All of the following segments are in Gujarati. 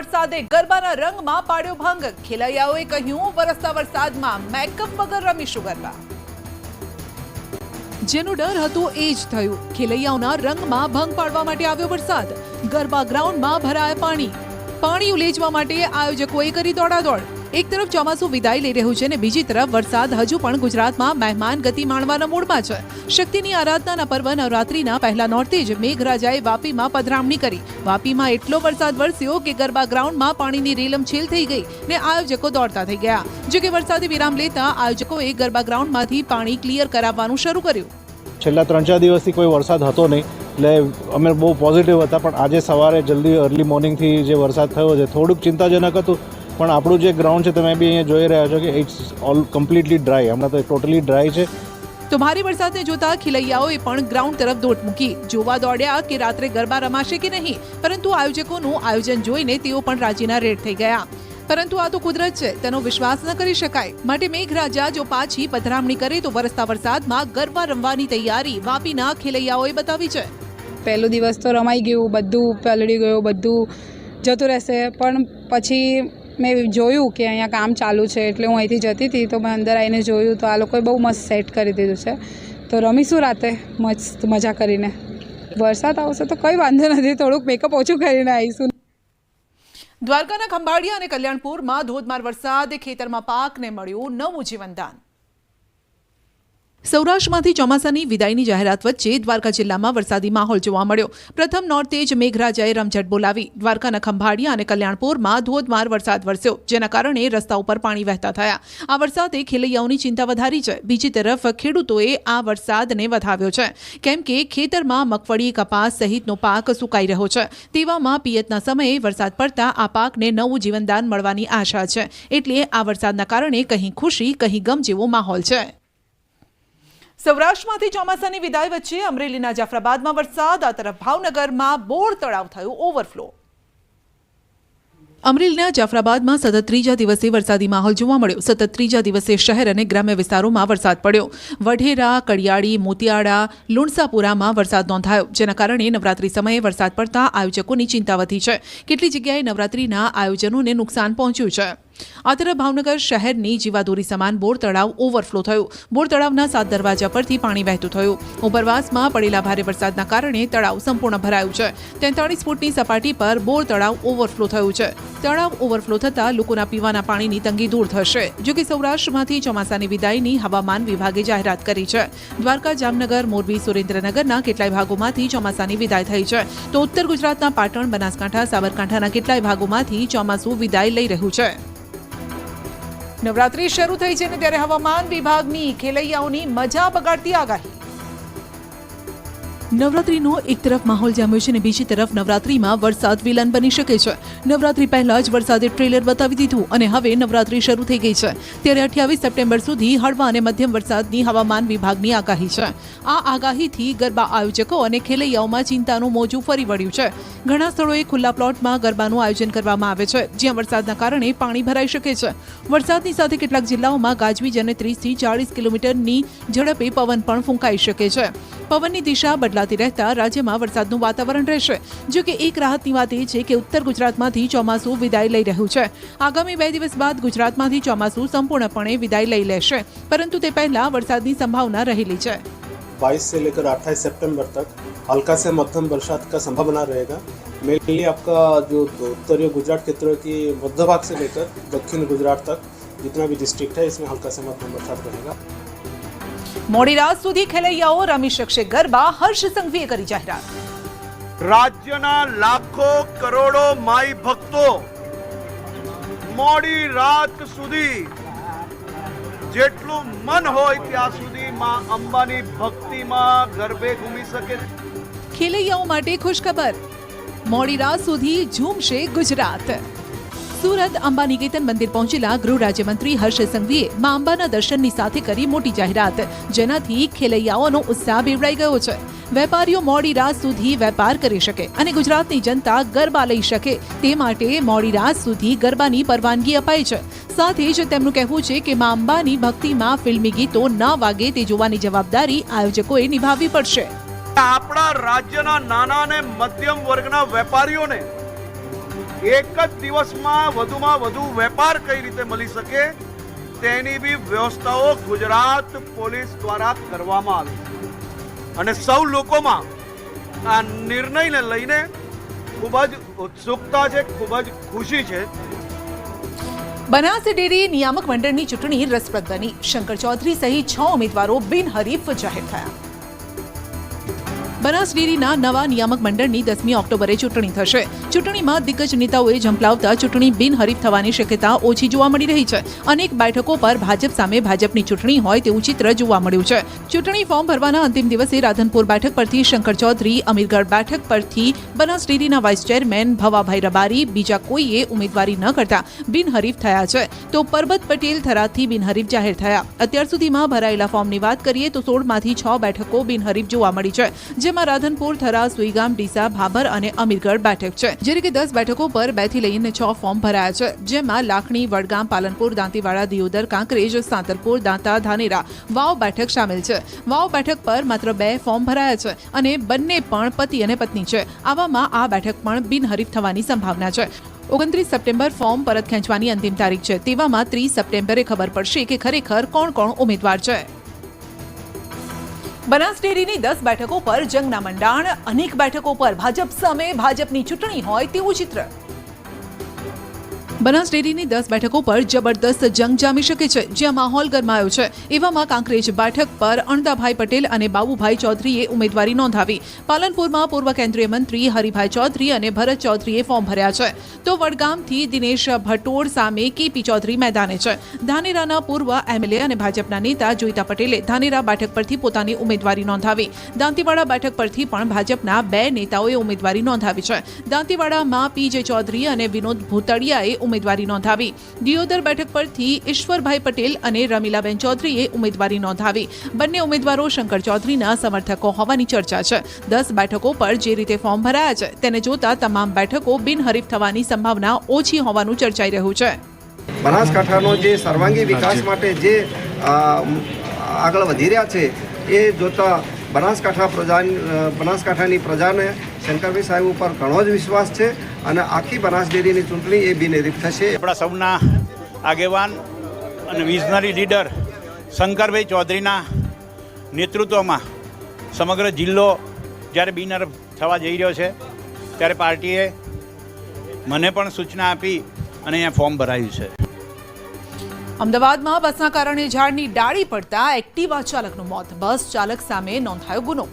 વરસાદે ગરબાના રંગમાં પાડ્યો ભંગ। ખેલૈયાઓએ કહ્યું વરસતા વરસાદમાં મેકઅપ વગર રમીશું ગરબા। જેનો ડર હતો એ જ થયું। ખેલૈયાઓના રંગમાં ભંગ પાડવા માટે આવ્યો વરસાદ। ગરબા ગ્રાઉન્ડમાં ભરાયા પાણી ઉલેચવા માટે આયોજકોએ કરી દોડાદોડ। એક તરફ ચોમાસું વિદાય લઈ રહ્યું છે ને બીજી તરફ વરસાદ હજુ પણ ગુજરાતમાં મહેમાન ગતિ માણવાના મૂડમાં છે। શક્તિની આરાધનાના પર્વ નવરાત્રીના પહેલા નોરતે જ મેઘરાજાએ વાપીમાં પધરામણી કરી। વાપીમાં એટલો વરસાદ વરસ્યો કે ગરબા ગ્રાઉન્ડમાં પાણીની રેલમછેલ થઈ ગઈ ને આયોજકો દોડતા થઈ ગયા। જો કે વરસાદે વિરામ લેતા આયોજકોએ ગરબા ગ્રાઉન્ડમાંથી પાણી ક્લિયર કરાવવાનું શરૂ કર્યું। છેલ્લા 3-4 દિવસથી કોઈ વરસાદ હતો નહીં એટલે અમે બહુ પોઝિટિવ હતા, પણ આજે સવારે જલ્દી અર્લી મોર્નિંગથી જે વરસાદ થયો છે થોડુંક ચિંતાજનક હતું। પણ આપણું જે ગ્રાઉન્ડ છે તમે બી અહીંયા જોઈ રહ્યા છો કે ઇટ્સ ઓલ કમ્પ્લીટલી ડ્રાય, હમણાં તો ટોટલી ડ્રાય છે। તો ભારે વરસાદને જોતા ખેલૈયાઓએ પણ ગ્રાઉન્ડ તરફ દોટ મૂકી। જોવા દોડ્યા કે રાત્રે ગરબા રમાશે કે નહીં, પરંતુ આયોજકોનું આયોજન જોઈને તેઓ પણ રાજીના રેડ થઈ ગયા। પરંતુ આ તો કુદરત છે, તેનો વિશ્વાસ ન કરી શકાય। માટે મેઘરાજા જો પાછી પધરામણી કરે તો વરસતા વરસાદમાં ગરબા રમવાની તૈયારી વાપીના ખેલૈયાઓએ બતાવી છે। પહેલો દિવસ તો રમાઈ ગયું, બધું પલળી ગયું, બધું જતું રહેશે, પણ પછી મેં જોયું કે અહીંયા કામ ચાલુ છે એટલે હું અહીંથી જતી હતી તો મેં અંદર આવીને જોયું તો આ લોકોએ બહુ મસ્ત સેટ કરી દીધું છે। તો રમીશું રાતે મસ્ત મજા કરીને। વરસાદ આવશે તો કંઈ વાંધો નથી, થોડુંક મેકઅપ ઓછું કરીને આવીશું। દ્વારકાના ખંભાળિયા અને કલ્યાણપુરમાં ધોધમાર વરસાદે ખેતરમાં પાકને મળ્યું નવું જીવનદાન। સૌરાષ્ટ્રમાંથી ચોમાસાની વિદાયની જાહેરાત વચ્ચે દ્વારકા જિલ્લામાં વરસાદી માહોલ જોવા મળ્યો। પ્રથમ નોરતે જ મેઘરાજાએ રમઝટ બોલાવી। દ્વારકાના ખંભાળિયા અને કલ્યાણપુરમાં ધોધમાર વરસાદ વરસ્યો, જેના કારણે રસ્તા ઉપર પાણી વહેતા થયા। આ વરસાદે ખેલૈયાઓની ચિંતા વધારી છે। બીજી તરફ ખેડૂતોએ આ વરસાદને વધાવ્યો છે, કેમ કે ખેતરમાં મગફળી, કપાસ સહિતનો પાક સુકાઈ રહ્યો છે। તેવામાં પિયતના સમયે વરસાદ પડતા આ પાકને નવું જીવનદાન મળવાની આશા છે। એટલે આ વરસાદના કારણે કહી ખુશી કહી ગમ જેવો માહોલ છે। સૌરાષ્ટ્રમાંથી ચોમાસાની વિદાય વચ્ચે અમરેલીના જાફરાબાદમાં વરસાદ। આ તરફ ભાવનગરમાં બોર તળાવ થયું ઓવરફ્લો। અમરેલીના જાફરાબાદમાં સતત ત્રીજા દિવસે વરસાદી માહોલ જોવા મળ્યો। સતત ત્રીજા દિવસે શહેર અને ગ્રામ્ય વિસ્તારોમાં વરસાદ પડ્યો। વઢેરા, કડિયાળી, મોતિયાળા, લુણસાપુરામાં વરસાદ નોંધાયો, જેના કારણે નવરાત્રી સમયે વરસાદ પડતા આયોજકોની ચિંતા વધી છે। કેટલી જગ્યાએ નવરાત્રીના આયોજનોને નુકસાન પહોંચ્યું છે। આ તરફ ભાવનગર શહેરની જીવાદોરી સમાન બોર તળાવ ઓવરફ્લો થયું। બોર તળાવના 7 દરવાજા પરથી પાણી વહેતું થયું। ઉપરવાસમાં પડેલા ભારે વરસાદના કારણે તળાવ સંપૂર્ણ ભરાયું છે। 43 ફૂટની સપાટી પર બોર તળાવ ઓવરફ્લો થયું છે। તળાવ ઓવરફ્લો થતાં લોકોના પીવાના પાણીની તંગી દૂર થશે। જો કે સૌરાષ્ટ્રમાંથી ચોમાસાની વિદાયની હવામાન વિભાગે જાહેરાત કરી છે। દ્વારકા, જામનગર, મોરબી, સુરેન્દ્રનગરના કેટલાય ભાગોમાંથી ચોમાસાની વિદાય થઈ છે, તો ઉત્તર ગુજરાતના પાટણ, બનાસકાંઠા, સાબરકાંઠાના કેટલાય ભાગોમાંથી ચોમાસું વિદાય લઈ રહ્યું છે। નવરાત્રી શરૂ થઈ છે ને ત્યારે હવામાન વિભાગની ખેલૈયાઓની મજા બગાડતી આગાહી। નવરાત્રીનો એક તરફ માહોલ જામ્યો છે ને બીજી તરફ નવરાત્રીમાં વરસાદ વિલન બની શકે છે। નવરાત્રી પહેલા જ વરસાદે ટ્રેલર બતાવી દીધું અને હવે નવરાત્રી શરૂ થઈ ગઈ છે, ત્યારે 28 સપ્ટેમ્બર સુધી હળવા અને મધ્યમ વરસાદની હવામાન વિભાગની આગાહી છે। આ આગાહીથી ગરબા આયોજકો અને ખેલૈયાઓમાં ચિંતાનું મોજું ફરી વળ્યું છે। ઘણા સ્થળોએ ખુલ્લા પ્લોટમાં ગરબાનું આયોજન કરવામાં આવે છે, જ્યાં વરસાદના કારણે પાણી ભરાઈ શકે છે। વરસાદની સાથે કેટલાક જિલ્લાઓમાં ગાજવીજ અને 30 થી 40 કિલોમીટરની ઝડપે પવન પણ ફૂંકાઈ શકે છે। પવનની દિશા બદલાતી રહેતા રાજ્યમાં વરસાદનું વાતાવરણ રહેશે। જો કે એક રાહતની વાત એ છે કે ઉત્તર ગુજરાતમાંથી ચોમાસું વિદાય લઈ રહ્યું છે। આગામી 2 દિવસ બાદ ગુજરાતમાંથી ચોમાસું સંપૂર્ણપણે વિદાય લઈ લેશે, પરંતુ તે પહેલા વરસાદની સંભાવના રહેલી છે। 22 से लेकर 28 सितंबर तक हल्का से मध्यम बरसात का संभावना रहेगा। मेनली आपका जो उत्तरी गुजरात के तरह की मध्य भाग से लेकर दक्षिण गुजरात तक जितना भी डिस्ट्रिक्ट है इसमें हल्का से मध्यम बरसात रहेगा। મોડી રાત સુધી ખેલૈયાઓ રમી શકશે ગરબા। હર્ષ સંઘવીએ કરી જાહેરાત। રાજ્યના લાખો કરોડો માઈ ભક્તો મોડી રાત સુધી જેટલું મન હોય ત્યાં સુધી માં અંબાની ભક્તિમાં ગરબે ઘૂમી શકે। ખેલૈયાઓ માટે ખુશખબર, મોડી રાત સુધી ઝૂમશે ગુજરાત। સુરત અંબા નિકેતન મંદિર પહોંચેલા ગૃહ રાજ્યમંત્રી હર્ષ સંઘવીએ મા અંબાના દર્શનની સાથે કરી મોટી જાહેરાત, જેનાથી ખેલૈયાઓનો ઉત્સાહ બેવડાઈ ગયો છે। વેપારીઓ મોડી રાત સુધી વેપાર કરી શકે અને ગુજરાતની જનતા ગરબા લઈ શકે તે માટે મોડી રાત સુધી ગરબાની પરવાનગી અપાઈ છે। સાથે જ તેમનું કહેવું છે કે મા અંબાની ભક્તિમાં ફિલ્મી ગીતો ન વાગે તે જોવાની જવાબદારી આયોજકોએ નિભાવવી પડશે। આપણા રાજ્યના નાના અને મધ્યમ વર્ગના વેપારીઓને એક જ દિવસમાં વધુમાં વધુ વેપાર કઈ રીતે મળી શકે તેની બી વ્યવસ્થાઓ ગુજરાત પોલીસ દ્વારા કરવામાં આવી અને સૌ લોકોમાં આ નિર્ણયને લઈને ખૂબ જ ઉત્સુકતા છે, ખૂબ જ ખુશી છે. બનાસ ડેરી નિયામક મંડળની ચૂંટણી રસપ્રદ બની. શંકર ચૌધરી સહિત 6 ઉમેદવારો બિનહરીફ જાહેર થયા. બનાસ ડેરીના નવા નિયામક મંડળની 10મી ઓક્ટોબરે ચૂંટણી થશે. ચૂંટણીમાં દિગ્ગજ નેતાઓએ ઝંપલાવતા ચૂંટણી બિનહરીફ થવાની શક્યતા ઓછી જોવા મળી રહી છે. અનેક બેઠકો પર ભાજપ સામે ભાજપની ચૂંટણી હોય તેવું ચિત્ર જોવા મળ્યું છે. ચૂંટણી ફોર્મ ભરવાના અંતિમ દિવસે રાધનપુર બેઠક પરથી શંકર ચૌધરી, અમીરગઢ બેઠક પરથી બનાસ ડેરીના વાઇસ ચેરમેન ભવાભાઈ રબારી, બીજા કોઈએ ઉમેદવારી ન કરતા બિનહરીફ થયા છે. તો પરબત પટેલ થરાદથી બિનહરીફ જાહેર થયા. અત્યાર સુધીમાં ભરાયેલા ફોર્મની વાત કરીએ તો 16માંથી 6 બેઠકો બિનહરીફ જોવા મળી છે. જેમાં રાધનપુર, થરા, સુઈગામ, ડીસા, ભાભર અને અમીરગઢ બેઠક છે. જ્યારે કે 10 બેઠકો પર 2 થી લઈને 6 ફોર્મ ભરાયા છે. જેમાં લાખણી, વડગામ, પાલનપુર, દાંતીવાડા, દિયોદર, કાંકરેજ, સાંતલપુર, દાંતા, ધાનેરા, વાવ બેઠક સામેલ છે. વાવ બેઠક પર માત્ર 2 ફોર્મ ભરાયા છે અને બંને પણ પતિ અને પત્ની છે. આવામાં આ બેઠક પણ બિનહરીફ થવાની સંભાવના છે. 29 સપ્ટેમ્બર ફોર્મ પરત ખેંચવાની અંતિમ તારીખ છે. તેવામાં 30 સપ્ટેમ્બરે ખબર પડશે કે ખરેખર કોણ કોણ ઉમેદવાર છે. બનાસ ડેરીની 10 બેઠકો પર જંગના મંડાણ. અનેક બેઠકો પર ભાજપ સામે ભાજપની ચૂંટણી હોય તેવું ચિત્ર. બનાસ ડેરીની 10 બેઠકો પર જબરદસ્ત જંગ જામી શકે છે, જ્યાં માહોલ ગરમાયો છે. એવામાં કાંકરેજ બેઠક પર અણદાભાઈ પટેલ અને બાબુભાઈ ચૌધરીએ ઉમેદવારી નોંધાવી. પાલનપુરમાં પૂર્વ કેન્દ્રીય મંત્રી હરિભાઈ ચૌધરી અને ભરત ચૌધરીએ ફોર્મ ભર્યા છે. તો વડગામથી દિનેશ ભટોળ સામે કેપી ચૌધરી મેદાને છે. ધાનેરાના પૂર્વ એમએલએ અને ભાજપના નેતા જોઈતા પટેલે ધાનેરા બેઠક પરથી પોતાની ઉમેદવારી નોંધાવી. દાંતીવાડા બેઠક પરથી પણ ભાજપના 2 નેતાઓએ ઉમેદવારી નોંધાવી છે. દાંતીવાડામાં પીજે ચૌધરી અને વિનોદ ભૂતળિયાએ ઉમેદવારી નોંધાવી. દિયોદર બેઠક પરથી ઈશ્વરભાઈ પટેલ અને રમીલાબેન ચૌધરીએ ઉમેદવારી નોંધાવી. બંને ઉમેદવારો શંકર ચૌધરીના સમર્થકો હોવાની ચર્ચા છે. 10 બેઠકો પર જે રીતે ફોર્મ ભરાયા છે તેને જોતા તમામ બેઠકો બિનહરીફ થવાની સંભાવના ઓછી હોવાનું ચર્ચાઈ રહ્યું છે. બનાસકાંઠાનો જે સર્વાંગી વિકાસ માટે જે આગળ વધી રહ્યા છે એ જોતા બનાસકાંઠાની પ્રજાને શંકરભાઈ સાહેબ ઉપર ઘણો જ વિશ્વાસ છે અને આખી બનાસ ડેરીની ચૂંટણી એ બિનહરીફ થશે. આપણા સૌના આગેવાન અને વિઝનરી લીડર શંકરભાઈ ચૌધરીના નેતૃત્વમાં સમગ્ર જિલ્લો જ્યારે બિનહરીફ થવા જઈ રહ્યો છે ત્યારે પાર્ટીએ મને પણ સૂચના આપી અને અહીંયા ફોર્મ ભરાયું છે. અમદાવાદમાં બસના કારણે ઝાડની ડાળી પડતા એક્ટિવા ચાલકનું મોત. બસ ચાલક સામે નોંધાયો ગુનો.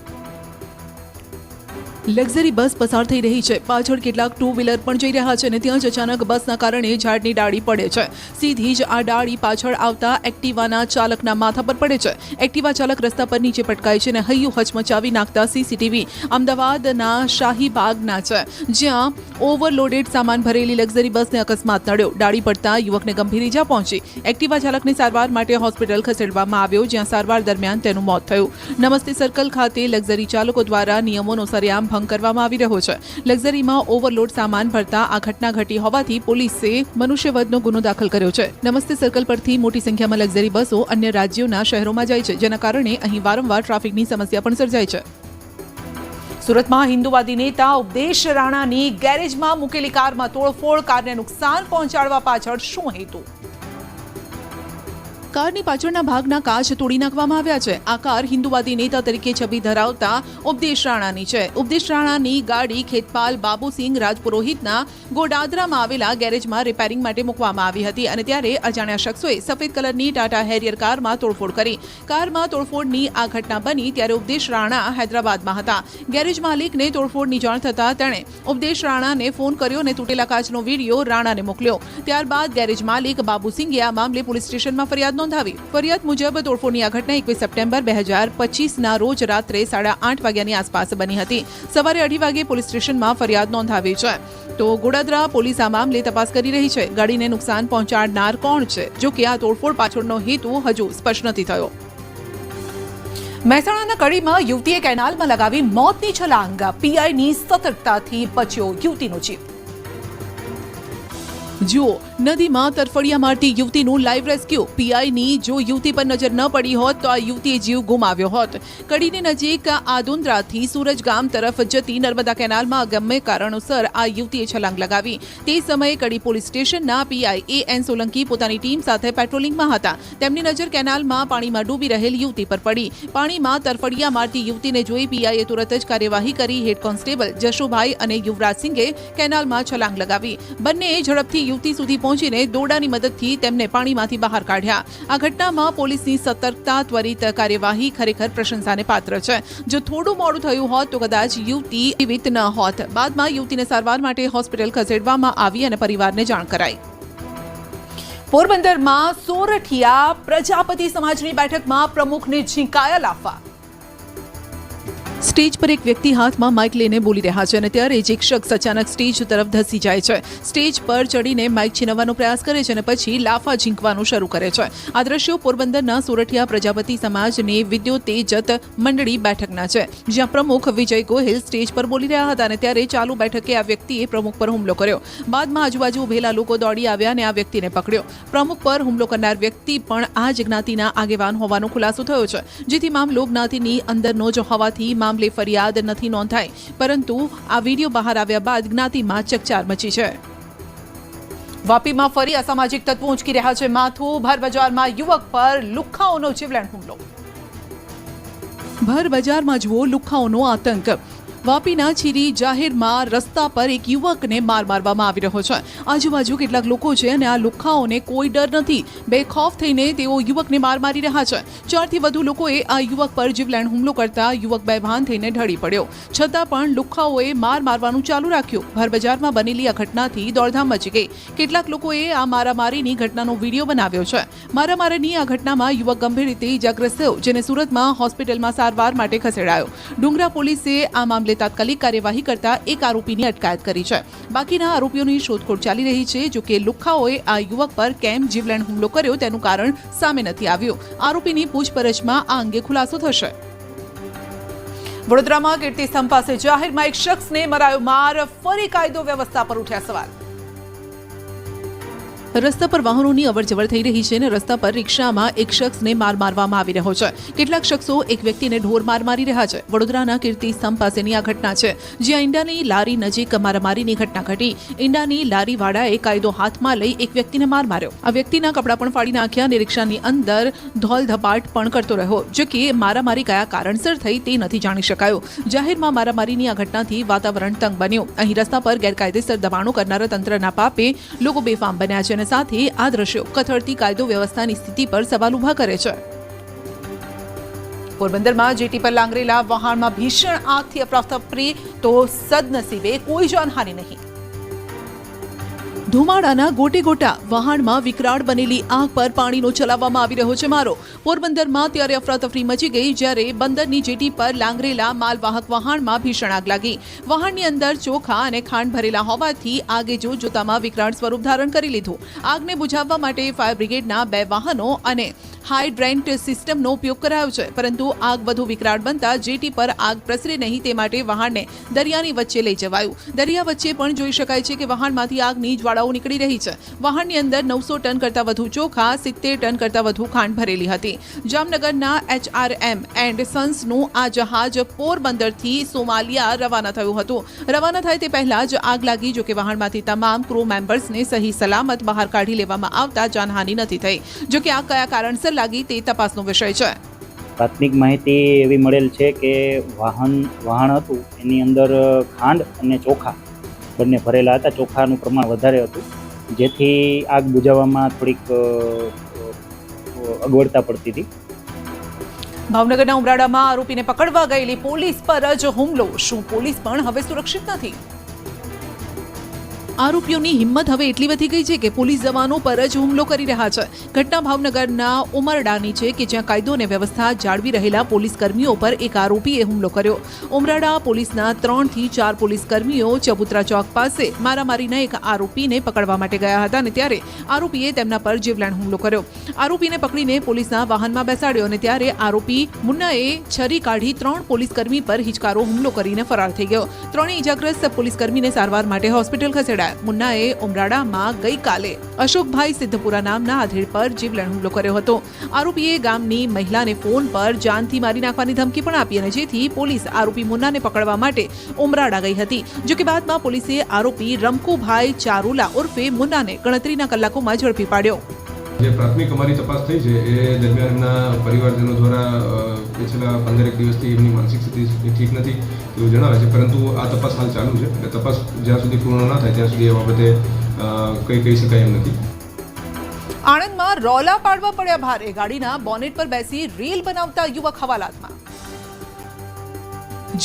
લક્ઝરી બસ પસાર થઈ રહી છે. પાછળ કેટલાક 2 વ્હીલર પણ જઈ રહ્યા છે અને ત્યાં જ અચાનક બસના કારણે ઝાડની ડાળી પડે છે. સીધી જ આ ડાળી પાછળ આવતા એક્ટિવાના ચાલકના માથા પર પડે છે. એક્ટિવા ચાલક રસ્તા પર નીચે પટકાય છે અને હૈયું હચમચાવી નાખતા સીસીટીવી અમદાવાદના શાહીબાગના છે, જ્યાં ઓવરલોડેડ સામાન ભરેલી લક્ઝરી બસને અકસ્માત નડ્યો. ડાળી પડતા યુવકને ગંભીર ઈજા પહોંચી. એક્ટિવા ચાલકને સારવાર માટે હોસ્પિટલ ખસેડવામાં આવ્યો, જ્યાં સારવાર દરમિયાન તેનું મોત થયું. નમસ્તે સર્કલ ખાતે લક્ઝરી ચાલકો દ્વારા નિયમોનો સરેઆમ ભંગ કરવામાં આવી રહ્યો છે. લક્ઝરીમાં ઓવરલોડ સામાન ભરતા આ ઘટના ઘટી હોવાથી પોલીસે મનુષ્યવધનો ગુનો દાખલ કર્યો છે. નમસ્તે સર્કલ પરથી મોટી સંખ્યામાં લક્ઝરી બસો અન્ય રાજ્યોના શહેરોમાં જાય છે, જેના કારણે અહીં વારંવાર ટ્રાફિકની સમસ્યા પણ સર્જાય છે. સુરતમાં હિન્દુવાદી નેતા ઉપદેશ રાણાની ગેરેજમાં મૂકેલી કારમાં તોડફોડ. કારને નુકસાન પહોંચાડવા પાછળ શું હેતુ? કારની પાછળના ભાગના કાચ તોડી નાખવામાં આવ્યા છે. આ કાર હિન્દુવાદી નેતા તરીકે છબી ધરાવતા ઉપદેશ રાણાની છે. ઉપદેશ રાણાની ગાડી ખેતપાલ બાબુસિંહ રાજપુરોહિતના ગોડાદરામાં આવેલા ગેરેજમાં રિપેરિંગ માટે મૂકવામાં આવી હતી અને ત્યારે અજાણ્યા શખ્સોએ સફેદ કલરની ટાટા હેરિયર કારમાં તોડફોડ કરી. કારમાં તોડફોડની આ ઘટના બની ત્યારે ઉપદેશ રાણા હૈદરાબાદમાં હતા. ગેરેજ માલિકને તોડફોડની જાણ થતાં તેણે ઉપદેશ રાણાને ફોન કર્યો અને તૂટેલા કાચનો વિડીયો રાણાને મોકલ્યો. ત્યારબાદ ગેરેજ માલિક બાબુસિંહે આ મામલે પોલીસ સ્ટેશનમાં ફરિયાદ નોંધાવી. ફરિયાદ મુજબ તોડફોડની આ ઘટના 21 સપ્ટેમ્બર 2025ના રોજ રાત્રે 8:30 વાગ્યાની આસપાસ બની હતી. સવારે 2:30 વાગે પોલીસ સ્ટેશનમાં ફરિયાદ નોંધાવી છે. તો ગોડાદરા પોલીસ આ મામલે તપાસ કરી રહી છે. ગાડીને નુકસાન પહોંચાડનાર કોણ છે? જો કે આ તોડફોડ પાછળનો હેતુ હજુ સ્પષ્ટ નથી થયો. મહેસાણાના કડીમાં યુવતીએ કેનાલમાં લગાવી મોતની છલાંગ. પીઆઈની સતર્કતાથી બચ્યો યુવતીનો જીવ. જુઓ, નદીમાં તરફડિયા મારતી યુવતીનું લાઈવ રેસ્ક્યુ. પીઆઈની જો યુવતી પર નજર ન પડી હોત તો આ યુવતીએ જીવ ગુમાવ્યો હોત. કડીની નજીક આદુંદ્રાથી સુરજગામ તરફ જતી નર્મદા કેનાલમાં ગમે કારણોસર આ યુવતીએ છલાંગ લગાવી. તે સમયે કડી પોલીસ સ્ટેશનના પીઆઈ AN સોલંકી પોતાની ટીમ સાથે પેટ્રોલિંગમાં હતા. તેમની નજર કેનાલમાં પાણીમાં ડૂબી રહેલ યુવતી પર પડી. પાણીમાં તરફડિયા મારતી યુવતીને જોઈ પીઆઈએ તુરંત જ કાર્યવાહી કરી. હેડ કોન્સ્ટેબલ જશુભાઈ અને યુવરાજસિંહે કેનાલમાં છલાંગ લગાવી. બંનેએ ઝડપથી યુવતી સુધી પહોંચીને દોરડાની મદદથી તેમને પાણીમાંથી બહાર કાઢ્યા. આ ઘટનામાં પોલીસની સતર્કતા, ત્વરિત કાર્યવાહી ખરેખર પ્રશંસાને પાત્ર છે. જો થોડું મોડું થયું હોત તો કદાચ યુવતી જીવિત ન હોત. બાદમાં યુવતીને સારવાર માટે હોસ્પિટલ ખસેડવામાં આવી અને પરિવારને જાણ કરાઈ. પોરબંદરમાં સોરઠિયા પ્રજાપતિ સમાજની બેઠકમાં પ્રમુખને ઝીંકાયા લાફા. સ્ટેજ પર એક વ્યક્તિ હાથમાં માઇક લઈને બોલી રહ્યા છે અને ત્યારે જ એક શખ્સ અચાનક સ્ટેજ તરફ ધસી જાય છે. સ્ટેજ પર ચડીને માઇક છીનવવાનો પ્રયાસ કરે છે અને પછી લાફા ઝીંકવાનું શરૂ કરે છે. આ દ્રશ્યો પોરબંદરના સોરઠિયા પ્રજાપતિ સમાજની વિદ્યોતેજત મંડળી બેઠકના છે, જ્યાં પ્રમુખ વિજય ગોહિલ સ્ટેજ પર બોલી રહ્યા હતા અને ત્યારે ચાલુ બેઠકે આ વ્યક્તિએ પ્રમુખ પર હુમલો કર્યો. બાદમાં આજુબાજુ ઉભેલા લોકો દોડી આવ્યા અને આ વ્યક્તિને પકડ્યો. પ્રમુખ પર હુમલો કરનાર વ્યક્તિ પણ આ જ જ્ઞાતિના આગેવાન હોવાનો ખુલાસો થયો છે, જેથી મામલો જ્ઞાતિની અંદરનો જ હોવાથી મામલે ફરિયાદ નથી નોંધાઈ. પરંતુ આ વિડીયો બહાર આવ્યા બાદ જ્ઞાતિમાં ચકચાર મચી છે. વાપીમાં ફરી અસામાજિક તત્વો ઉંચકી રહ્યા છે માથું. ભર બજારમાં યુવક પર લુખ્ખાઓનો જીવલેણ હુમલો. ભર બજારમાં જુઓ લુખ્ખાઓનો આતંક. વાપીના છીરી જાહેરમાં રસ્તા પર એક યુવકને માર મારવામાં આવી રહ્યો છે. આજુબાજુ કેટલાક લોકો છે અને આ લુખ્ખાઓને કોઈ ડર નથી. બેખૌફ થઈને તેઓ યુવકને માર મારી રહ્યા છે. 4 થી વધુ લોકોએ આ યુવક પર જીવલેણ હુમલો કરતા યુવક બેભાન થઈને ઢળી પડ્યો. છતાં પણ લુખ્ખાઓએ માર મારવાનું ચાલુ રાખ્યું. ભરબજારમાં બનેલી આ ઘટનાથી દોડધામ મચી ગઈ. કેટલાક લોકોએ આ મારામારીની ઘટનાનો વિડીયો બનાવ્યો છે. મારામારીની આ ઘટનામાં યુવક ગંભીર રીતે ઇજાગ્રસ્ત થયો, જેને સુરતમાં હોસ્પિટલમાં સારવાર માટે ખસેડાયો. ડુંગરા પોલીસે આ મામલે તાત્કાલિક કાર્યવાહી કરતા એક આરોપીની અટકાયત કરી છે. બાકીના આરોપીઓની શોધખોળ ચાલી રહી છે. જોકે લુખ્ખાઓએ આ યુવક પર કેમ જીવલેણ હુમલો કર્યો તેનું કારણ સામે નથી આવ્યું. આરોપીની પૂછપરછમાં આ અંગે ખુલાસો થશે. વડોદરામાં કીર્તિ સ્તંભ પાસે જાહેરમાં એક શખ્સને મરાયો માર. ફરી કાયદો વ્યવસ્થા પર ઉઠ્યા સવાલ. રસ્તા પર વાહનોની અવરજવર થઈ રહી છે અને રસ્તા પર રિક્ષામાં એક શખ્સને માર મારવામાં આવી રહ્યો છે. કેટલાક શખ્સો એક વ્યક્તિને ઢોર માર મારી રહ્યા છે. વડોદરાના કીર્તિ સ્તંભ પાસેની આ ઘટના છે, જ્યાં ઈંડાની લારી નજીક મારામારીની ઘટના ઘટી. ઈંડાની લારીવાળાએ કાયદો હાથમાં લઈ એક વ્યક્તિને માર માર્યો. આ વ્યક્તિના કપડાં પણ ફાડી નાખ્યા અને રિક્ષાની અંદર ધોલધપાટ પણ કરતો રહ્યો. જો કે મારામારી કયા કારણસર થઈ તે નથી જાણી શકાયું. જાહેરમાં મારામારીની આ ઘટનાથી વાતાવરણ તંગ બન્યું. અહીં રસ્તા પર ગેરકાયદેસર દબાણો કરનારા તંત્રના પાપે લોકો બેફામ બન્યા છે અને સાથે આ દ્રશ્યો કથળતી કાયદો વ્યવસ્થાની સ્થિતિ પર સવાલ ઉભા કરે છે. પોરબંદરમાં જેટી પર લાંગરેલા વહાણમાં ભીષણ આગથી અફરાતફરી તો સદનસીબે કોઈ જાનહાનિ નહીં. ધુમાડાના ગોટે ગોટા. વહાણમાં વિકરાળ બનેલી આગ પર પાણીનો ચલાવવામાં આવી રહ્યો છે મારો. પોરબંદરમાં ત્યારે અફરાતફરી મચી ગઈ જ્યારે બંદરની જેટી પર લાંગરેલા માલવાહક વહાણમાં ભીષણ આગ લાગી. વહાણની અંદર ચોખા અને ખાંડ ભરેલા હોવાથી આગે જોતામાં વિકરાળ સ્વરૂપ ધારણ કરી લીધું. આગને બુઝાવવા માટે ફાયર બ્રિગેડના 2 વાહનો અને હાઇડ્રેન્ટ સિસ્ટમનો ઉપયોગ કરાયો છે, પરંતુ આગ વધુ વિકરાળ બનતા જેટી પર આગ પ્રસરે નહીં તે માટે વહાણને દરિયાની વચ્ચે લઈ જવાયું. દરિયા વચ્ચે પણ જોઈ શકાય છે કે વહાણમાંથી આગની જ્વાળાઓ નીકળી રહી છે. વહાણની અંદર 900 ટન કરતાં વધુ ચોખા, 70 ટન કરતાં વધુ ખાંડ ભરેલી હતી. જામનગરના HRM એન્ડ સન્સનું આ જહાજ પોરબંદરથી સોમાલિયા રવાના થયું હતું. રવાના થાય તે પહેલા જ આગ લાગી. જોકે વહાણમાંથી તમામ ક્રૂ મેમ્બર્સને સહી સલામત બહાર કાઢી લેવામાં આવતા જાનહાનિ નથી થઈ. જોકે આ કયા કારણસર લાગી તે તપાસનો વિષય છે. પ્રાથમિક માહિતી એવી મળેલ છે કે વહાણ હતું એની અંદર ખાંડ અને ચોખા બંને ભરેલા હતા. ચોખાનું પ્રમાણ વધારે હતું, જેથી આગ બુઝાવવામાં થોડીક અગવડતા પડતી હતી. ભાવનગરના ઉમરાળામાં આરોપીને પકડવા ગયેલી પોલીસ પર જ હુમલો. શું પોલીસ પણ હવે સુરક્ષિત નથી? આરોપીઓની હિંમત હવે એટલી વધી ગઈ છે કે પોલીસ જવાનો પર જ હુમલો કરી રહ્યા છે. ઘટના ભાવનગરના ઉમરડાની છે કે જ્યાં કાયદો અને વ્યવસ્થા જાળવી રહેલા પોલીસ કર્મીઓ પર એક આરોપીએ હુમલો કર્યો. ઉમરાડા પોલીસના 3 થી 4 પોલીસ કર્મીઓ ચબુતરા ચોક પાસે મારામારીના એક આરોપીને પકડવા માટે ગયા હતા અને ત્યારે આરોપીએ તેમના પર જીવલેણ હુમલો કર્યો. આરોપીને પકડીને પોલીસના વાહનમાં બેસાડ્યો અને ત્યારે આરોપી મુન્નાએ છરી કાઢી 3 પોલીસ કર્મી પર હિચકારો હુમલો કરીને ફરાર થઈ ગયો. 3 ઇજાગ્રસ્ત પોલીસ કર્મીને સારવાર માટે હોસ્પિટલ ખસેડાયા. ઝડપાયા. મુન્નાએ ઉમરાડામાં ગઈકાલે અશોકભાઈ સિદ્ધપુરા નામના આધેડ પર જીવલેણ હુમલો કર્યો હતો. આરોપીએ ગામની મહિલાને ફોન પર જાનથી મારી નાખવાની ધમકી પણ આપી અને જેથી પોલીસ આરોપી મુન્નાને પકડવા માટે ઉમરાડા ગઈ હતી. જોકે બાદમાં પોલીસે આરોપી રમકુભાઈ ચારુલા ઉર્ફે મુન્નાને ગણતરીના કલાકોમાં ઝડપી પાડ્યો. જે પ્રાથમિક અમારી તપાસ થઈ છે એ દરમિયાન એમના પરિવારજનો દ્વારા છેલ્લા 15 દિવસથી એમની માનસિક સ્થિતિ ઠીક નથી તેવું જણાવે છે, પરંતુ આ તપાસ હાલ ચાલુ છે. એટલે તપાસ જ્યાં સુધી પૂર્ણ ના થાય ત્યાં સુધી એ બાબતે કંઈ કહી શકાય એમ નથી. આણંદમાં રોલા પાડવા પડ્યા ભારે. ગાડીના બોનેટ પર બેસી રીલ બનાવતા યુવક હવાલાતમાં.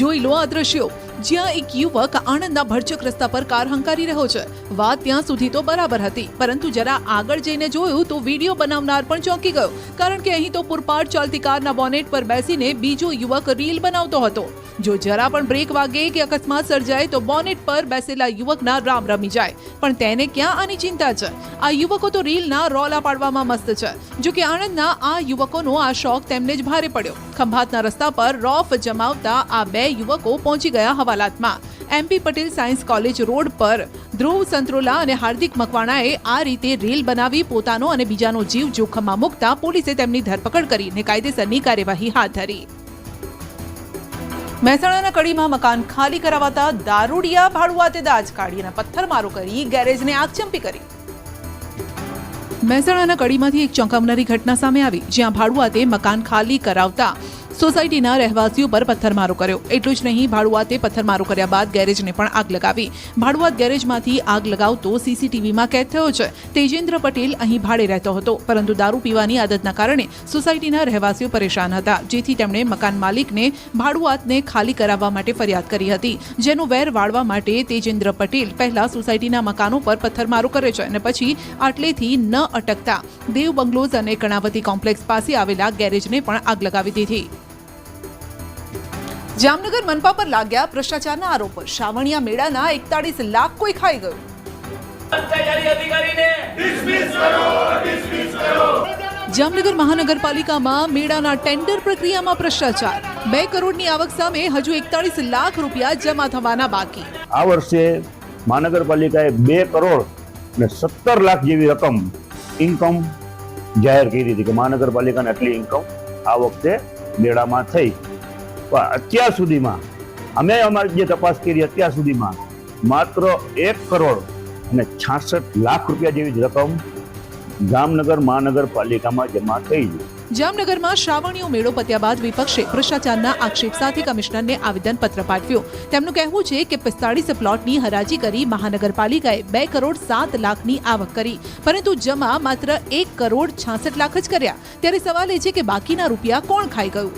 જોઈ લો આ દ્રશ્યો, જ્યાં એક યુવક આણંદના ભરચક રસ્તા પર કાર હંકારી રહ્યો છે. વાત ત્યાં સુધી તો બરાબર હતી, પરંતુ જરા આગળ જઈને જોયું તો વિડીયો બનાવનાર પણ ચોંકી ગયો, કારણ કે અહીં તો પૂરપાટ ચાલતી કારના બોનેટ પર બેસીને બીજો યુવક રીલ બનાવતો હતો. જો જરા પણ બ્રેક વાગે કે અકસ્માત સર્જાય તો બોનેટ પર બેસેલા યુવકના રામ રમી જાય. પણ તેને ક્યાં આની ચિંતા છે? આ યુવકો તો રીલના રોલા પાડવામાં મસ્ત છે. જો કે આણંદના આ યુવકોનો આ શોખ તેમને જ ભારે પડ્યો. ખંભાતના રસ્તા પર રોફ જમાવતા આ બે યુવકો પહોંચી ગયા હવાલાતમાં. MP Patel science college road પર ધ્રુવ સંત્રોલા અને હાર્દિક મકવાણાએ આ રીતે રીલ બનાવી પોતાનો અને બીજાનો જીવ જોખમમાં મૂકતા પોલીસે તેમની ધરપકડ કરીને કાયદેસરની કાર્યવાહી હાથ ધરી. મહેસાણાના કડીમાં મકાન ખાલી કરાવાતા દારૂડિયા ભાડુઆતે દાજ કાઢી અને પથ્થરમારો કરી ગેરેજને આગચંપી કરી. મહેસાણાના કડીમાંથી એક ચોંકાવનારી ઘટના સામે આવી, જ્યાં ભાડુઆતે મકાન ખાલી કરાવતા સોસાયટીના રહેવાસીઓ પર પથ્થરમારો કર્યો. એટલું જ નહીં, ભાડુઆતે પથ્થરમારો કર્યા બાદ ગેરેજને પણ આગ લગાવી. ભાડુઆત ગેરેજમાંથી આગ લગાવતો CCTVમાં કેદ થયો છે. તેજેન્દ્ર પટેલ અહીં ભાડે રહેતો હતો, પરંતુ દારૂ પીવાની આદતના કારણે સોસાયટીના રહેવાસીઓ પરેશાન હતા, જેથી તેમણે મકાન માલિકને ભાડુઆતને ખાલી કરાવવા માટે ફરિયાદ કરી હતી. જેનો વેર વાળવા માટે તેજેન્દ્ર પટેલ પહેલા સોસાયટીના મકાનો પર પથ્થરમારો કરે છે અને પછી આટલેથી ન અટકતા દેવ બંગલોઝ અને કર્ણાવતી કોમ્પ્લેક્સ પાસે આવેલા ગેરેજને પણ આગ લગાવી દીધી. જામનગર મનપા પર લાગ્યા ભ્રષ્ટાચારના આરોપ. શ્રાવણિયા મેળાના 41 લાખ કોઈ ખાઈ ગયું. જામનગર મહાનગરપાલિકામાં મેળાના ટેન્ડર પ્રક્રિયામાં ભ્રષ્ટાચાર. 2 કરોડની આવક સામે હજુ 41 લાખ રૂપિયા જમા થવાના બાકી. આ વર્ષે મહાનગરપાલિકાએ 2 કરોડ અને 17 લાખ જેવી રકમ ઇન્કમ જાહેર કરી હતી કે મહાનગરપાલિકાને આટલી ઇન્કમ આ વખતે મેળામાં થઈ. પણ અત્યાર સુધીમાં અમે અમારી જે તપાસ કરી અત્યાર સુધીમાં માત્ર 1 કરોડ અને 66 લાખ રૂપિયા જેવી જ રકમ જામનગર મહાનગરપાલિકામાં જમા થઈ છે. જામનગરમાં શ્રાવણીયો મેળો પત્યા બાદ વિપક્ષે ભ્રષ્ટાચારના આક્ષેપ સાથે કમિશનરને આવેદનપત્ર પાઠવ્યું. તેમનું કહેવું છે કે 45 પ્લોટની હરાજી કરી મહાનગરપાલિકાએ 2 કરોડ 7 લાખની આવક કરી, પરંતુ જમા માત્ર 1 કરોડ 66 લાખ જ કર્યા. ત્યારે સવાલ એ છે કે બાકીના રૂપિયા કોણ ખાઈ ગયું?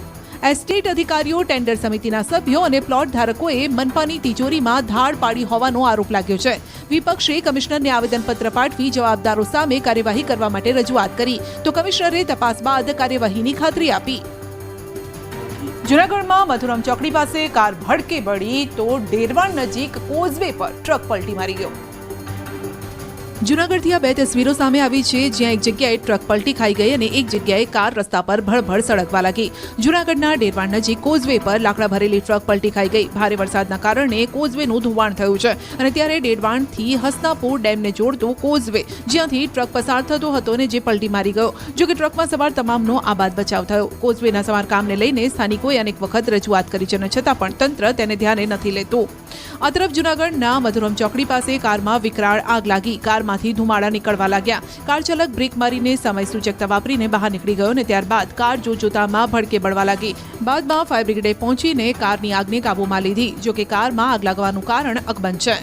એસ્ટેટ અધિકારીઓ, ટેન્ડર સમિતિના સભ્યો અને પ્લોટ ધારકોએ મનપાની તિજોરીમાં ધાડ પાડી હોવાનો આરોપ લાગ્યો છે. વિપક્ષે કમિશનરને આવેદનપત્ર પાઠવી જવાબદારો સામે કાર્યવાહી કરવા માટે રજૂઆત કરી, તો કમિશનરે તપાસ બાદ કાર્યવાહીની ખાતરી આપી. જૂનાગઢમાં મધુરમ ચોકડી પાસે કાર ભડકે બળી તો ડેરવાણ નજીક કોઝવે પર ટ્રક પલટી મારી ગયો. જૂનાગઢથી આ 2 તસવીરો સામે આવી છે, જ્યાં એક જગ્યાએ ટ્રક પલટી ખાઈ ગઈ અને એક જગ્યાએ કાર રસ્તા પર ભડભડ સળગવા લાગી. જૂનાગઢના ડેરવાણ નજીક કોઝવે પર લાકડા ભરેલી ટ્રક પલટી ખાઈ ગઈ. ભારે વરસાદના કારણે કોઝવેનું ધોવાણ થયું છે અને ત્યારે ડેરવાણથી હસનાપુર ડેમને જોડતો કોઝવે, જ્યાંથી ટ્રક પસાર થતો હતો ને જે પલટી મારી ગયો. જો કે ટ્રકમાં સવાર તમામનો આબાદ બચાવ થયો. કોઝવેના સમારકામને લઈને સ્થાનિકોએ અનેક વખત રજૂઆત કરી છે, છતાં પણ તંત્ર તેને ધ્યાને નથી લેતું. આ તરફ જૂનાગઢના મધુરમ ચોકડી પાસે કારમાં વિકરાળ આગ લાગી. કારમાંથી ધુમાડા નીકળવા લાગ્યા. કાર ચાલક બ્રેક મારીને સમય સૂચકતા વાપરીને બહાર નીકળી ગયો અને ત્યારબાદ કાર જોતામાં ભડકે બળવા લાગી. બાદમાં ફાયર બ્રિગેડે પહોંચીને કારની આગને કાબૂમાં લીધી. જો કે કારમાં આગ લાગવાનું કારણ અકબંધ છે.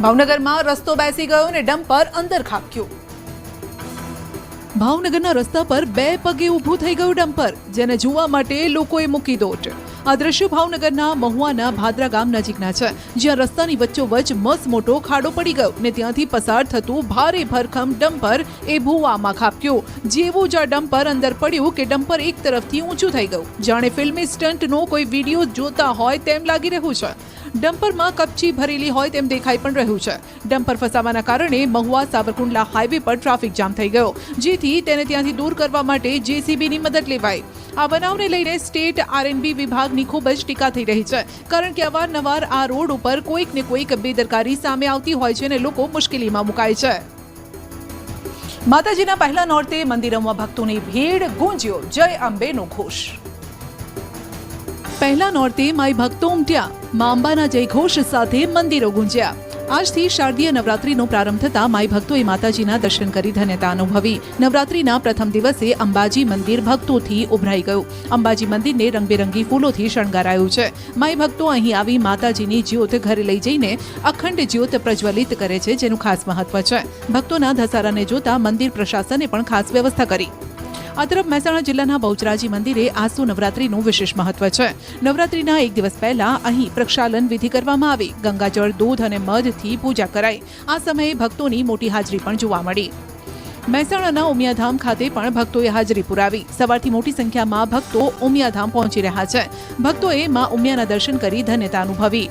ભાવનગરમાં રસ્તો બેસી ગયો અને ડમ્પર અંદર ખાબક્યું. ભાવનગરના રસ્તા પર 2 પગે ઊભું થઈ ગયું ડમ્પર, જેને જોવા માટે લોકોએ મૂકી દોટ. આ દ્રશ્યો ભાવનગરના મહુવાના ભાદરા ગામ નજીકના છે, જ્યાં રસ્તાની વચ્ચોવચ્ચ મસ્ત મોટો ખાડો પડી ગયો ને ત્યાંથી પસાર થતું ભારે ભરખમ ડમ્પર એ ભૂવામાં ખાબક્યું. જેવું જ આ ડમ્પર અંદર પડ્યું કે ડમ્પર એક તરફથી ઊંચું થઈ ગયું, જાણે ફિલ્મી સ્ટન્ટનો કોઈ વિડીયો જોતા હોય તેમ લાગી રહ્યું છે. ડમ્પરમાં કપચી ભરેલી હોય તેમ દેખાઈ પણ રહ્યું છે. ડમ્પર ફસાવાના કારણે મહુવા સાવરકુંડલા હાઈવે પર ટ્રાફિક જામ થઈ ગયો, જેથી તેને ત્યાંથી દૂર કરવા માટે જેસીબીની મદદ લેવાઈ. આ બનાવને લઈને સ્ટેટ આરએનબી વિભાગની ખૂબ જ ટીકા થઈ રહી છે, કારણ કે અવારનવાર આ રોડ ઉપર કોઈક ને કોઈક બેદરકારી સામે આવતી હોય છે અને લોકો મુશ્કેલીમાં મુકાય છે. માતાજીના પહેલા નોરતે મંદિરોમાં ભક્તોની ભીડ, ગુંજ્યો જય અંબેનો ઘોષ. પહેલા નોરતે માઈ ભક્તો ઉમટ્યા, મા અંબાના જય ઘોષ સાથે મંદિરો ગુંજ્યા. આજથી શારદીય નવરાત્રીનો પ્રારંભ થતા માઈ ભક્તોએ માતાજીના દર્શન કરી ધન્યતા અનુભવી. નવરાત્રીના પ્રથમ દિવસે અંબાજી મંદિર ભક્તોથી ઉભરાઈ ગયું. અંબાજી મંદિરને રંગબેરંગી ફૂલોથી શણગારાયું છે. માઈ ભક્તો અહીં આવી માતાજીની જ્યોત ઘરે લઈ જઈને અખંડ જ્યોત પ્રજ્વલિત કરે છે, જેનું ખાસ મહત્વ છે. ભક્તોના ધસારાને જોતા મંદિર પ્રશાસને પણ ખાસ વ્યવસ્થા કરી. આ તરફ મહેસાણા જિલ્લાના બહુચરાજી મંદિરે આસો નવરાત્રીનું વિશેષ મહત્વ છે. નવરાત્રીના એક દિવસ પહેલા અહીં પ્રક્ષાલન વિધિ કરવામાં આવી. ગંગાજળ, દૂધ અને મધથી પૂજા કરાઈ. આ સમયે ભક્તોની મોટી હાજરી પણ જોવા મળી. મહેસાણાના ઉમિયાધામ ખાતે પણ ભક્તોએ હાજરી પુરાવી. સવારથી મોટી સંખ્યામાં ભક્તો ઉમિયાધામ પહોંચી રહ્યા છે. ભક્તોએ મા ઉમિયાના દર્શન કરી ધન્યતા અનુભવી.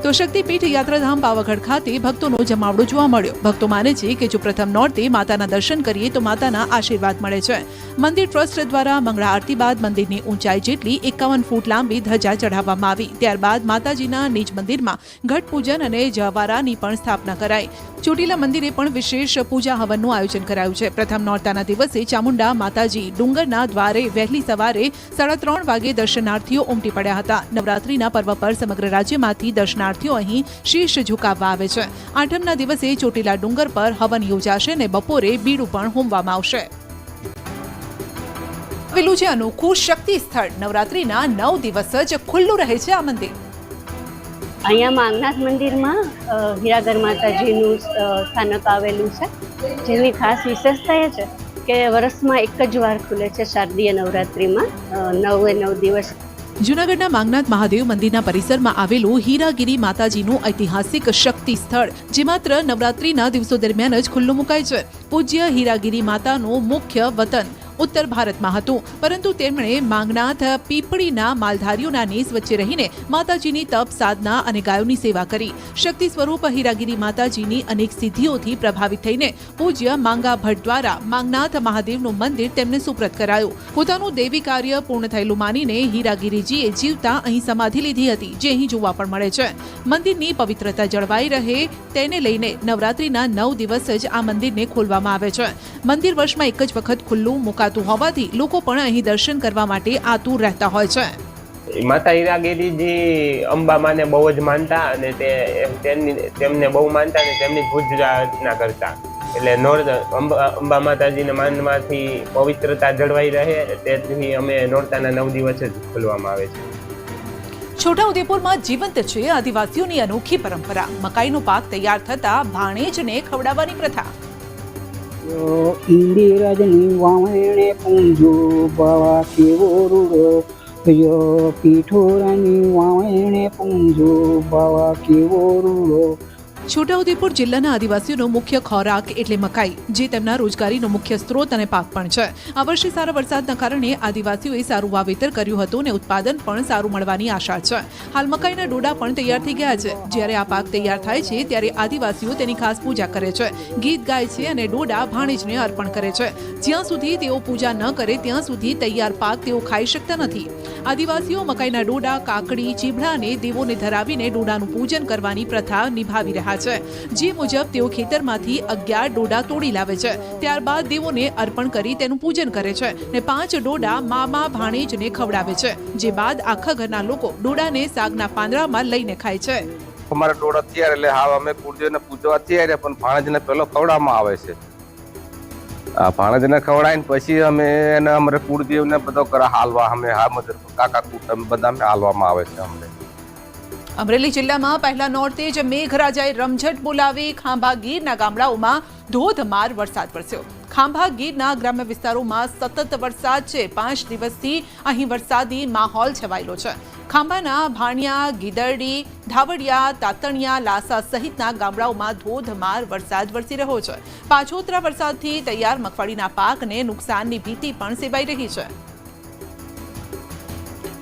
તો શક્તિપીઠ યાત્રાધામ પાવાગઢ ખાતે ભક્તોનો જમાવડો જોવા મળ્યો. ભક્તો માને છે કે જો પ્રથમ નોરતે માતાના દર્શન કરીએ તો માતાના આશીર્વાદ મળે છે. મંદિર ટ્રસ્ટ દ્વારા મંગળા આરતી બાદ મંદિરની ઊંચાઈ જેટલી 51 ફૂટ લાંબી ધજા ચઢાવવામાં આવી. ત્યારબાદ માતાજીના નિજ મંદિરમાં ઘટ પૂજન અને જવારાની પણ સ્થાપના કરાઈ. ચોટીલા મંદિરે પણ વિશેષ પૂજા હવનનું આયોજન કરાયું છે. પ્રથમ નોરતાના દિવસે ચામુંડા માતાજી ડુંગરના દ્વારે વહેલી સવારે 3:30 વાગે દર્શનાર્થીઓ ઉમટી પડ્યા હતા. નવરાત્રીના પર્વ પર સમગ્ર રાજ્યમાંથી દર્શનાર્થીઓ અહીં શીશ ઝુકાવવા આવે છે. આઠમના દિવસે ચોટીલા ડુંગર પર હવન યોજાશે અને બપોરે બીડું પણ હોમવામાં આવશે. આવેલું છે અનોખું શક્તિ સ્થળ. નવરાત્રીના 9 દિવસ જ ખુલ્લું રહે છે આ મંદિર. અહીંયા માંગનાથ મંદિરમાં હીરાગર માતાજીનું સ્થાનક આવેલું છે, જેની ખાસ વિશેષતા એ છે કે વર્ષમાં એક જ વાર ખુલે છે શારદીય નવરાત્રિમાં 9 દિવસ. જૂનાગઢના માંગનાથ મહાદેવ મંદિરના પરિસરમાં આવેલું હીરાગીરી માતાજીનું ઐતિહાસિક શક્તિ સ્થળ, જે માત્ર નવરાત્રીના દિવસો દરમિયાન જ ખુલ્લું મુકાય છે. પૂજ્ય હીરાગીરી માતાનું મુખ્ય વતન ઉત્તર ભારતમાં હતું, પરંતુ તેમણે માંગનાથ પીપળીના માલધારીઓના નેસ વચ્ચે રહીને માતાજીની તપ સાધના અને ગાયોની સેવા કરી. શક્તિ સ્વરૂપ હીરાગીરી માતાજીની અનેક સિદ્ધિઓથી પ્રભાવિત થઈને પૂજ્ય માંગા ભટ્ટ દ્વારા માંગનાથ મહાદેવનું મંદિર તેમને સુપ્રત કરાયું. પોતાનું દેવી કાર્ય પૂર્ણ થયેલું માનીને હીરાગીરીજીએ જીવતા અહીં સમાધિ લીધી હતી, જે અહીં જોવા પણ મળે છે. મંદિરની પવિત્રતા જળવાઈ રહે તેને લઈને નવરાત્રીના 9 દિવસ જ આ મંદિરને ખોલવામાં આવે છે. મંદિર વર્ષમાં એક જ વખત ખુલ્લું મુકાતું હોવાથી લોકો પણ અહીં દર્શન કરવા માટે આતુર રહેતા હોય છે. માતા હીરાગીરીજી અંબામાને બહુ જ માનતા અને તેમને બહુ માનતા અને તેમની પૂજા અર્ચના કરતા. એટલે અંબા માતાજીને માનવાથી પવિત્રતા જળવાઈ રહે, તેથી અમે નોરતાના 9 દિવસ જ ખોલવામાં આવે છે. છોટાઉદેપુરમાં જીવંત છે આદિવાસીઓની અનોખી પરંપરા. મકાઈનો પાક તૈયાર થતા ભાણેજને ખવડાવવાની પ્રથા. ઇન્દિરાજની વાવણે પૂંજો બાવા કેવો રૂડો, પીઠોરાની વાવણે પૂંજો બાવા કેવો રૂડો. છોટાઉદેપુર જિલ્લાના આદિવાસીઓનો મુખ્ય ખોરાક એટલે મકાઈ, જે તેમના રોજગારીનો મુખ્ય સ્ત્રોત અને પાક પણ છે. આ વર્ષે સારા વરસાદના કારણે આદિવાસીઓએ સારું વાવેતર કર્યું હતું અને ઉત્પાદન પણ સારું મળવાની આશા છે. હાલ મકાઈના ડોડા પણ તૈયાર થઈ ગયા છે. જ્યારે આ પાક તૈયાર થાય છે ત્યારે આદિવાસીઓ તેની ખાસ પૂજા કરે છે, ગીત ગાય છે અને ડોડા ભાણેજને અર્પણ કરે છે. જ્યાં સુધી તેઓ પૂજા ન કરે ત્યાં સુધી તૈયાર પાક તેઓ ખાઈ શકતા નથી. આદિવાસીઓ મકાઈના ડોડા, કાકડી, ચીભડાને દેવોને ધરાવીને ડોડાનું પૂજન કરવાની પ્રથા નિભાવી રહ્યા છે. જે મુજબ તેઓ ખેતરમાંથી 11 ડોડા તોડી લાવે છે. ત્યારબાદ દેવોને અર્પણ કરી તેનું પૂજન કરે છે ને 5 ડોડા મામા ભાણેજને ખવડાવે છે. જે બાદ આખા ઘરના લોકો ડોડાને સાગના પાંદડામાં લઈને ખાય છે. અમારા ડોડા તૈયાર એટલે હા અમે કુળદેવને પૂજવા તૈયાર, પણ ભાણેજને પહેલો ખવડાવવામાં આવે છે. આ ભાણેજને ખવડાવીને પછી અમે એને અમારે કુળદેવને બધો કરે હાલવા, અમે કાકા કુટુંબ બધા હાલવામાં આવે છે. અમને અમરેલી જિલ્લામાં પહેલા નોરતે જ મેઘરાજાએ રમઝટ બોલાવી ખાંભા ગીરના ગામડાઓમાં ધોધમાર વરસાદ વરસ્યો. ખાંભા ગીરના ગ્રામ્ય વિસ્તારોમાં સતત વરસાદ છે. 5 દિવસથી અહીં વરસાદી માહોલ છવાયેલો છે. ખાંભાના ભાણિયા, ગીદરડી, ધાવડિયા, તાતણિયા, લાસા સહિતના ગામડાઓમાં ધોધમાર વરસાદ વરસી રહ્યો છે. પાછોતરા વરસાદથી તૈયાર મગફળીના પાકને નુકસાનની ભીતિ પણ સેવાઈ રહી છે.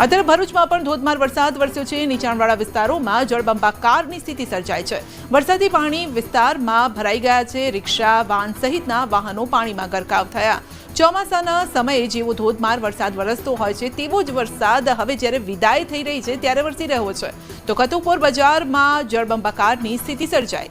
અત્યારે ભરૂચમાં પણ ધોધમાર વરસાદ વરસ્યો છે. નીચાણવાળા વિસ્તારોમાં જળબંબાકારની સ્થિતિ સર્જાઈ છે. વરસાદી પાણી વિસ્તારમાં ભરાઈ ગયા છે. રિક્ષા, વાન સહિતના વાહનો પાણીમાં ગરકાવ થયા. ચોમાસાના સમયે જેવો ધોધમાર વરસાદ વરસતો હોય છે તેવો જ વરસાદ હવે જ્યારે વિદાય થઈ રહી છે ત્યારે વરસી રહ્યો છે. તો કતુપોર બજારમાં જળબંબાકારની સ્થિતિ સર્જાઈ.